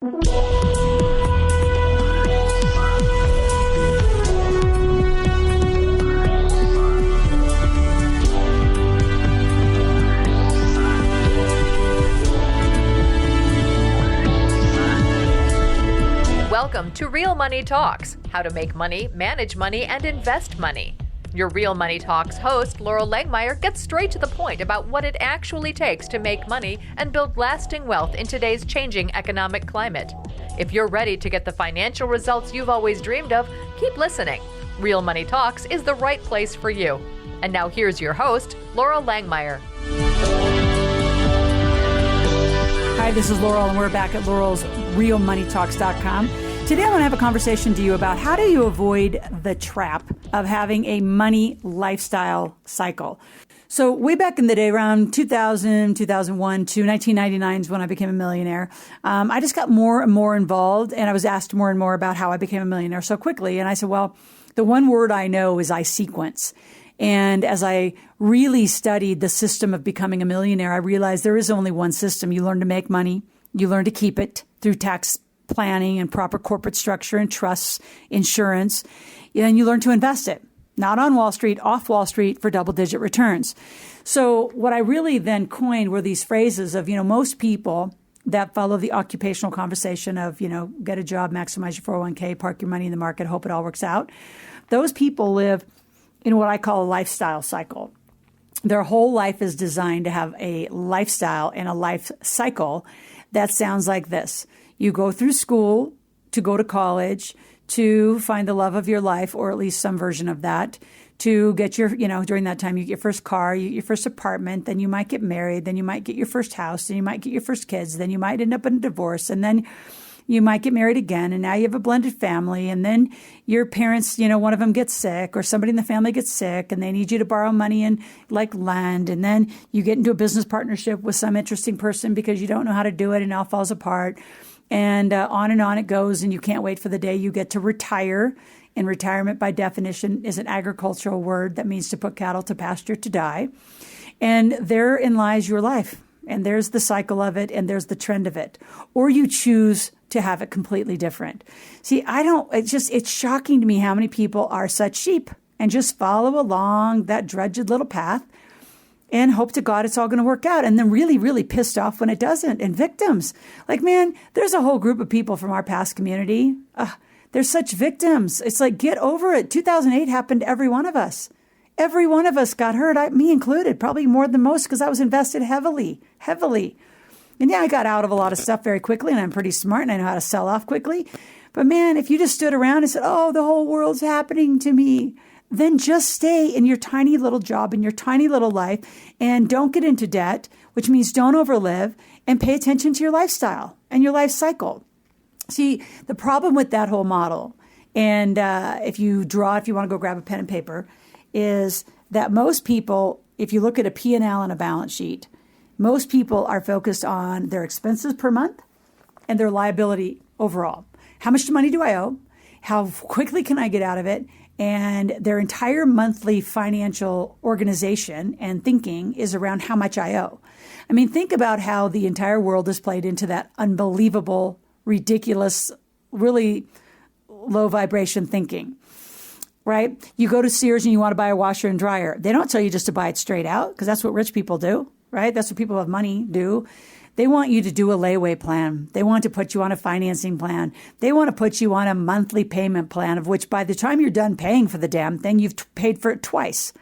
Welcome to Real Money Talks, how to make money, manage money, and invest money. Your Real Money Talks host, Laurel Langmeyer, gets straight to the point about what it actually takes to make money and build lasting wealth in today's changing economic climate. If you're ready to get the financial results you've always dreamed of, keep listening. Real Money Talks is the right place for you. And now here's your host, Laurel Langmeyer. Hi, this is Laurel, and we're back at Laurel's realmoneytalks.com. Today I want to have a conversation to you about how do you avoid the trap of having a money lifestyle cycle. So way back in the day, around 2000, 2001 to 1999 is when I became a millionaire. I just got more and more involved, and I was asked more and more about how I became a millionaire so quickly. And I said, well, the one word I know is I sequence. And as I really studied the system of becoming a millionaire, I realized there is only one system. You learn to make money. You learn to keep it through tax planning and proper corporate structure and trusts, insurance. And you learn to invest it, not on Wall Street, off Wall Street for double-digit returns. So what I really then coined were these phrases of, most people that follow the occupational conversation of, get a job, maximize your 401k, park your money in the market, hope it all works out. Those people live in what I call a lifestyle cycle. Their whole life is designed to have a lifestyle and a life cycle that sounds like this. You go through school to go to college, to find the love of your life, or at least some version of that, to get your, during that time, you get your first car, you get your first apartment, then you might get married, then you might get your first house, then you might get your first kids, then you might end up in a divorce, and then you might get married again, and now you have a blended family, and then your parents, one of them gets sick, or somebody in the family gets sick, and they need you to borrow money and like land, and then you get into a business partnership with some interesting person because you don't know how to do it, and it all falls apart, and on it goes, and you can't wait for the day you get to retire. And retirement, by definition, is an agricultural word that means to put cattle to pasture to die, and therein lies your life. And there's the cycle of it, and there's the trend of it. Or you choose to have it completely different. See, it's shocking to me how many people are such sheep and just follow along that drudged little path and hope to God it's all going to work out. And then really, really pissed off when it doesn't. And victims. Like, man, there's a whole group of people from our past community. They're such victims. It's like, get over it. 2008 happened to every one of us. Every one of us got hurt, me included, probably more than most because I was invested heavily. And yeah, I got out of a lot of stuff very quickly, and I'm pretty smart, and I know how to sell off quickly. But man, if you just stood around and said, oh, the whole world's happening to me, then just stay in your tiny little job, in your tiny little life, and don't get into debt, which means don't overlive, and pay attention to your lifestyle and your life cycle. See, the problem with that whole model, and if you want to go grab a pen and paper, is that most people, if you look at a P&L and a balance sheet, most people are focused on their expenses per month and their liability overall. How much money do I owe? How quickly can I get out of it? And their entire monthly financial organization and thinking is around how much I owe. I mean, think about how the entire world is played into that unbelievable, ridiculous, really low vibration thinking. Right? You go to Sears and you want to buy a washer and dryer. They don't tell you just to buy it straight out because that's what rich people do, right? That's what people who have money do. They want you to do a layaway plan. They want to put you on a financing plan. They want to put you on a monthly payment plan of which by the time you're done paying for the damn thing, you've paid for it twice.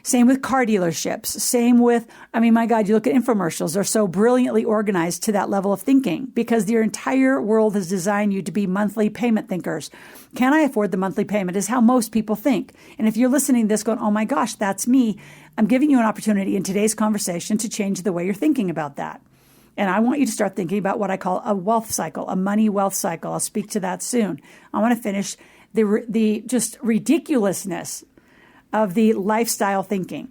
Same with car dealerships. Same with, my God, you look at infomercials. They're so brilliantly organized to that level of thinking because your entire world has designed you to be monthly payment thinkers. Can I afford the monthly payment is how most people think. And if you're listening to this going, oh my gosh, that's me, I'm giving you an opportunity in today's conversation to change the way you're thinking about that. And I want you to start thinking about what I call a wealth cycle, a money wealth cycle. I'll speak to that soon. I want to finish the just ridiculousness of the lifestyle thinking.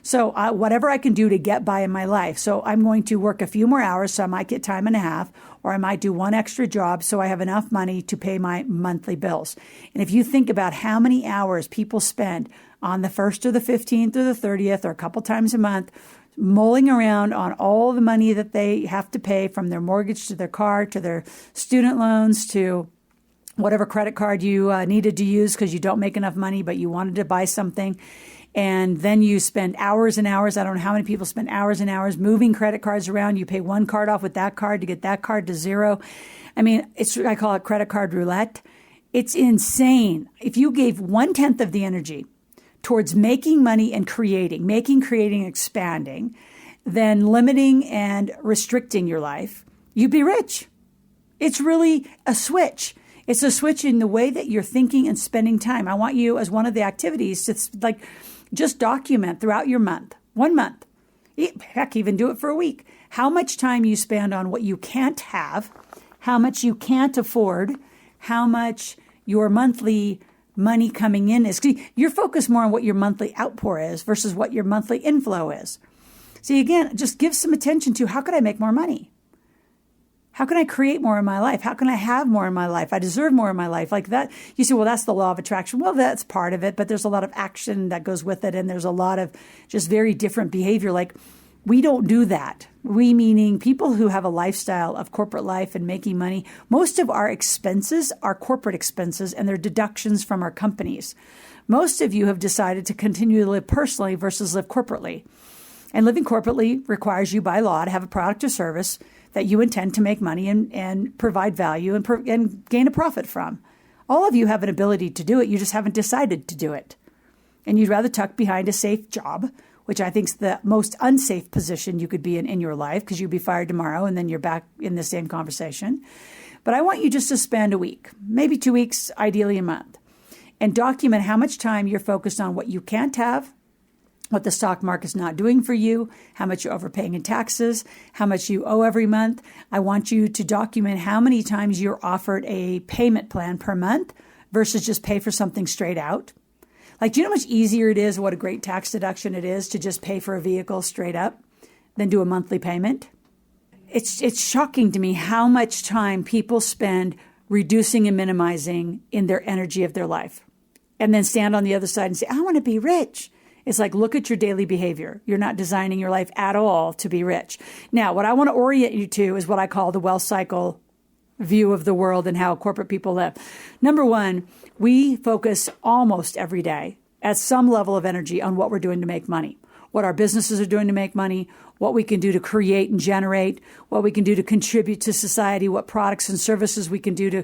So whatever I can do to get by in my life. So I'm going to work a few more hours, so I might get time and a half, or I might do one extra job so I have enough money to pay my monthly bills. And if you think about how many hours people spend on the 1st or the 15th or the 30th or a couple times a month mulling around on all the money that they have to pay, from their mortgage to their car to their student loans to whatever credit card you needed to use because you don't make enough money, but you wanted to buy something. And then you spend hours and hours. I don't know how many people spend hours and hours moving credit cards around. You pay one card off with that card to get that card to zero. I mean, I call it credit card roulette. It's insane. If you gave 1/10 of the energy towards making money and creating, expanding, then limiting and restricting your life, you'd be rich. It's really a switch. It's a switch in the way that you're thinking and spending time. I want you, as one of the activities, to just document throughout your month, 1 month, heck, even do it for a week, how much time you spend on what you can't have, how much you can't afford, how much your monthly money coming in is. You're focused more on what your monthly outpour is versus what your monthly inflow is. See, again, just give some attention to, how could I make more money? How can I create more in my life? How can I have more in my life? I deserve more in my life. Like that. You say, well, that's the law of attraction. Well, that's part of it, but there's a lot of action that goes with it. And there's a lot of just very different behavior. Like, we don't do that. We, meaning people who have a lifestyle of corporate life and making money. Most of our expenses are corporate expenses, and they're deductions from our companies. Most of you have decided to continue to live personally versus live corporately. And living corporately requires you by law to have a product or service that you intend to make money and provide value and gain a profit from. All of you have an ability to do it. You just haven't decided to do it. And you'd rather tuck behind a safe job, which I think is the most unsafe position you could be in your life, because you'd be fired tomorrow and then you're back in the same conversation. But I want you just to spend a week, maybe 2 weeks, ideally a month, and document how much time you're focused on what you can't have, what the stock market's not doing for you, how much you're overpaying in taxes, how much you owe every month. I want you to document how many times you're offered a payment plan per month versus just pay for something straight out. Like, do you know how much easier it is, what a great tax deduction it is to just pay for a vehicle straight up than do a monthly payment? It's shocking to me how much time people spend reducing and minimizing in their energy of their life, and then stand on the other side and say, I want to be rich. It's like, look at your daily behavior. You're not designing your life at all to be rich. Now, what I want to orient you to is what I call the wealth cycle view of the world and how corporate people live. Number one, we focus almost every day at some level of energy on what we're doing to make money, what our businesses are doing to make money, what we can do to create and generate, what we can do to contribute to society, what products and services we can do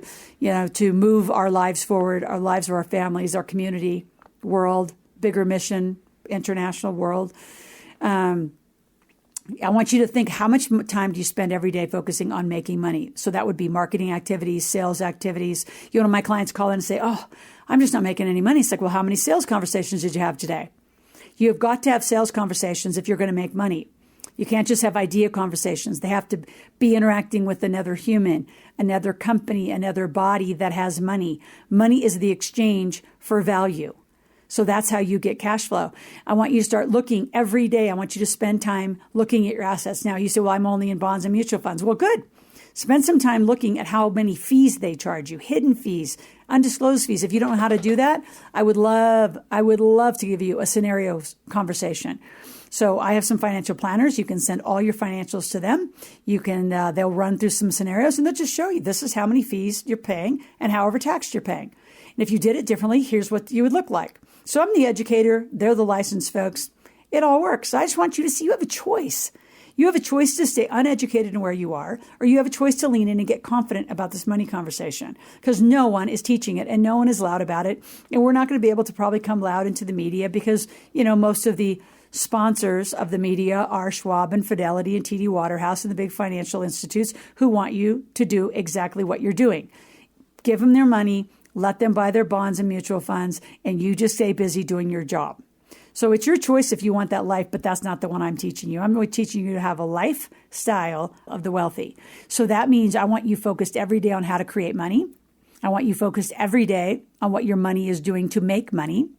to move our lives forward, our lives of our families, our community, world, bigger mission, international world. I want you to think, how much time do you spend every day focusing on making money? So that would be marketing activities, sales activities. One of my clients call in and say, oh, I'm just not making any money. It's like, well, how many sales conversations did you have today? You have got to have sales conversations if you're going to make money. You can't just have idea conversations. They have to be interacting with another human, another company, another body that has money. Money is the exchange for value. So that's how you get cash flow. I want you to start looking every day. I want you to spend time looking at your assets. Now, you say, well, I'm only in bonds and mutual funds. Well, good. Spend some time looking at how many fees they charge you, hidden fees, undisclosed fees. If you don't know how to do that, I would love to give you a scenario conversation. So I have some financial planners. You can send all your financials to them. You can, they'll run through some scenarios and they'll just show you, this is how many fees you're paying and how overtaxed you're paying. And if you did it differently, here's what you would look like. So I'm the educator. They're the licensed folks. It all works. I just want you to see you have a choice. You have a choice to stay uneducated in where you are, or you have a choice to lean in and get confident about this money conversation, because no one is teaching it and no one is loud about it. And we're not going to be able to probably come loud into the media because, most of the sponsors of the media are Schwab and Fidelity and TD Waterhouse and the big financial institutes who want you to do exactly what you're doing. Give them their money. Let them buy their bonds and mutual funds, and you just stay busy doing your job. So it's your choice if you want that life, but that's not the one I'm teaching you. I'm really teaching you to have a lifestyle of the wealthy. So that means I want you focused every day on how to create money. I want you focused every day on what your money is doing to make money.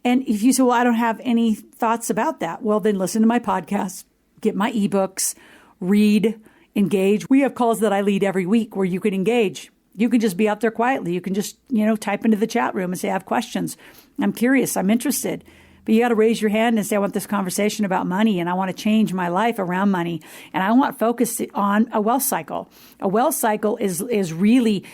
And if you say, well, I don't have any thoughts about that, well, then listen to my podcast, get my ebooks, read, engage. We have calls that I lead every week where you can engage. You can just be out there quietly. You can just, type into the chat room and say, I have questions. I'm curious. I'm interested. But you got to raise your hand and say, I want this conversation about money and I want to change my life around money. And I want focus on a wealth cycle. A wealth cycle is really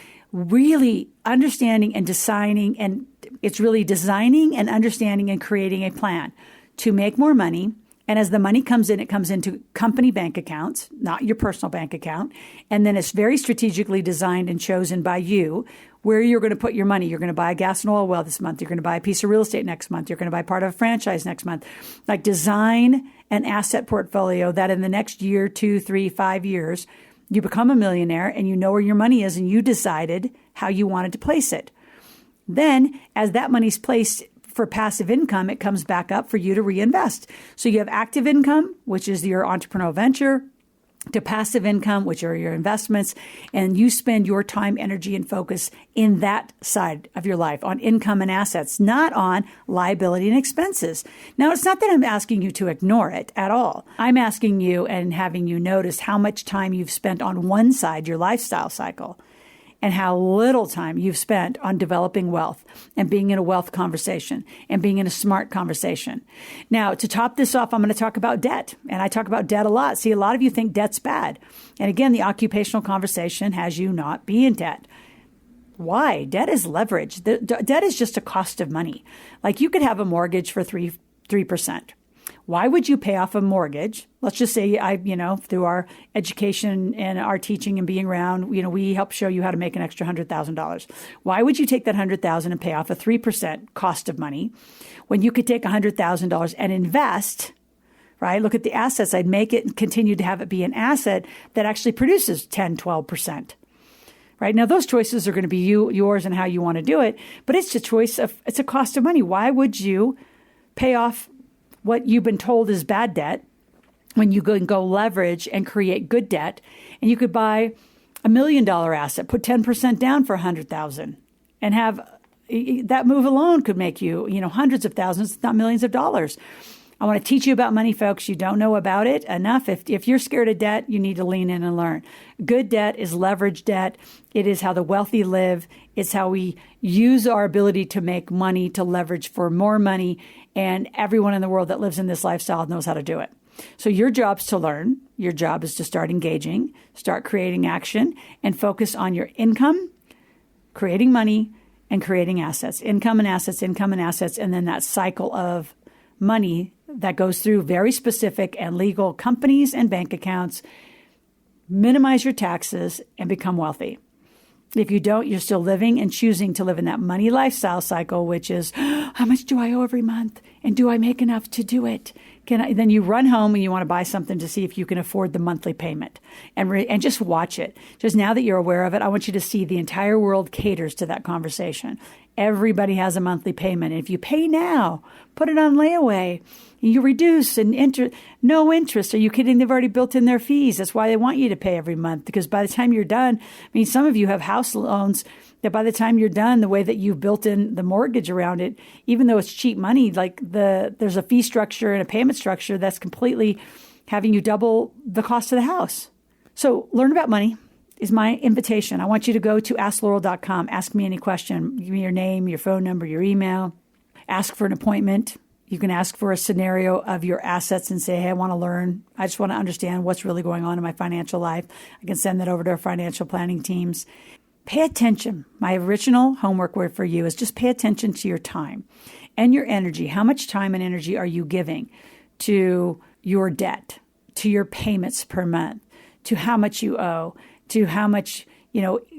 understanding and designing, and it's really designing and understanding and creating a plan to make more money. And as the money comes in, it comes into company bank accounts, not your personal bank account. And then it's very strategically designed and chosen by you where you're going to put your money. You're going to buy a gas and oil well this month. You're going to buy a piece of real estate next month. You're going to buy part of a franchise next month. Like, design an asset portfolio that in the next year, 2, 3, 5 years, you become a millionaire and you know where your money is and you decided how you wanted to place it. Then as that money's placed for passive income, it comes back up for you to reinvest. So you have active income, which is your entrepreneurial venture, to passive income, which are your investments, and you spend your time, energy, and focus in that side of your life, on income and assets, not on liability and expenses. Now, it's not that I'm asking you to ignore it at all. I'm asking you and having you notice how much time you've spent on one side, your lifestyle cycle, and how little time you've spent on developing wealth and being in a wealth conversation and being in a smart conversation. Now, to top this off, I'm going to talk about debt. And I talk about debt a lot. See, a lot of you think debt's bad. And again, the occupational conversation has you not be in debt. Why? Debt is leverage. Debt is just a cost of money. Like, you could have a mortgage for 3%. Why would you pay off a mortgage? Let's just say through our education and our teaching and being around, we help show you how to make an extra $100,000. Why would you take that $100,000 and pay off a 3% cost of money when you could take $100,000 and invest, right? Look at the assets. I'd make it and continue to have it be an asset that actually produces 10, 12%. Right? Now, those choices are going to be yours and how you want to do it, but it's a cost of money. Why would you pay off what you've been told is bad debt when you go leverage and create good debt? And you could buy $1 million asset, put 10% down for $100,000, and have that move alone could make you, hundreds of thousands, if not millions of dollars. I want to teach you about money, folks. You don't know about it enough. If you're scared of debt, you need to lean in and learn. Good debt is leverage debt. It is how the wealthy live. It's how we use our ability to make money to leverage for more money. And everyone in the world that lives in this lifestyle knows how to do it. So your job's to learn. Your job is to start engaging, start creating action, and focus on your income, creating money, and creating assets. Income and assets, and then that cycle of money that goes through very specific and legal companies and bank accounts. Minimize your taxes and become wealthy. If you don't, you're still living and choosing to live in that money lifestyle cycle, which is, how much do I owe every month? And do I make enough to do it? Then you run home and you want to buy something to see if you can afford the monthly payment, and just watch it. Just now that you're aware of it, I want you to see the entire world caters to that conversation. Everybody has a monthly payment. And if you pay now, put it on layaway. You reduce and no interest. Are you kidding? They've already built in their fees. That's why they want you to pay every month, because by the time you're done, some of you have house loans that by the time you're done, the way that you've built in the mortgage around it, even though it's cheap money, there's a fee structure and a payment structure that's completely having you double the cost of the house. So learn about money is my invitation. I want you to go to asklaurel.com. Ask me any question. Give me your name, your phone number, your email. Ask for an appointment. You can ask for a scenario of your assets and say, hey, I want to learn. I just want to understand what's really going on in my financial life. I can send that over to our financial planning teams. Pay attention. My original homework word for you is just pay attention to your time and your energy. How much time and energy are you giving to your debt, to your payments per month, to how much you owe, to how much,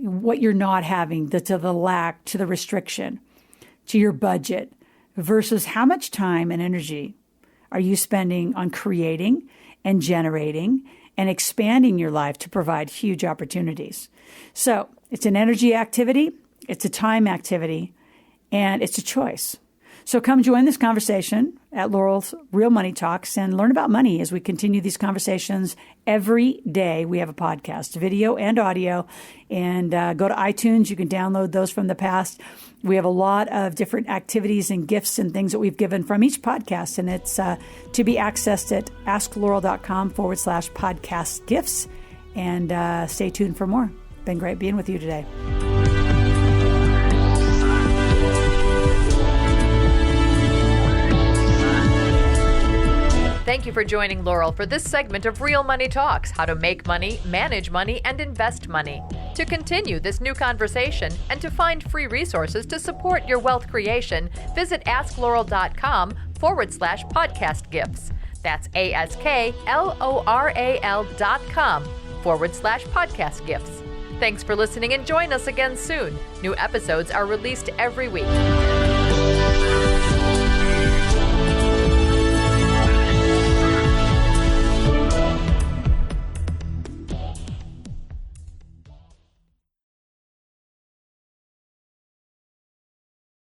what you're not having, to the lack, to the restriction, to your budget, versus how much time and energy are you spending on creating and generating and expanding your life to provide huge opportunities. So it's an energy activity, it's a time activity, and it's a choice. So come join this conversation at Laurel's Real Money Talks and learn about money as we continue these conversations every day. We have a podcast, video and audio, and go to iTunes. You can download those from the past. We have a lot of different activities and gifts and things that we've given from each podcast, and it's to be accessed at asklaurel.com/podcast gifts. And stay tuned for more. Been great being with you today. Thank you for joining Laurel for this segment of Real Money Talks, how to make money, manage money, and invest money. To continue this new conversation and to find free resources to support your wealth creation, visit AskLaurel.com/podcast gifts. That's AskLoral.com/podcast gifts. Thanks for listening and join us again soon. New episodes are released every week.